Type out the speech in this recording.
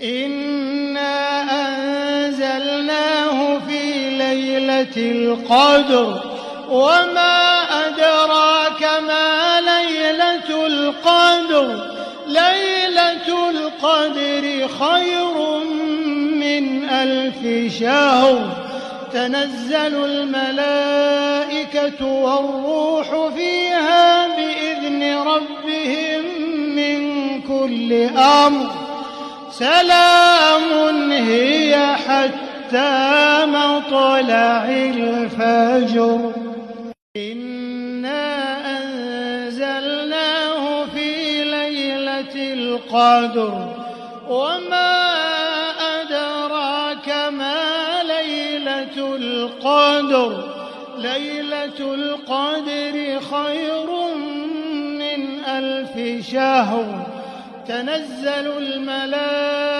إنا أنزلناه في ليلة القدر وما أدراك ما ليلة القدر ليلة القدر خير من 1000 شهر تنزل الملائكة والروح فيها بإذن ربهم من كل أمر سلام هي حتى مطلع الفجر. إنا أنزلناه في ليلة القدر وما أدراك ما ليلة القدر ليلة القدر خير من 1000 شهر تنزل الملائكة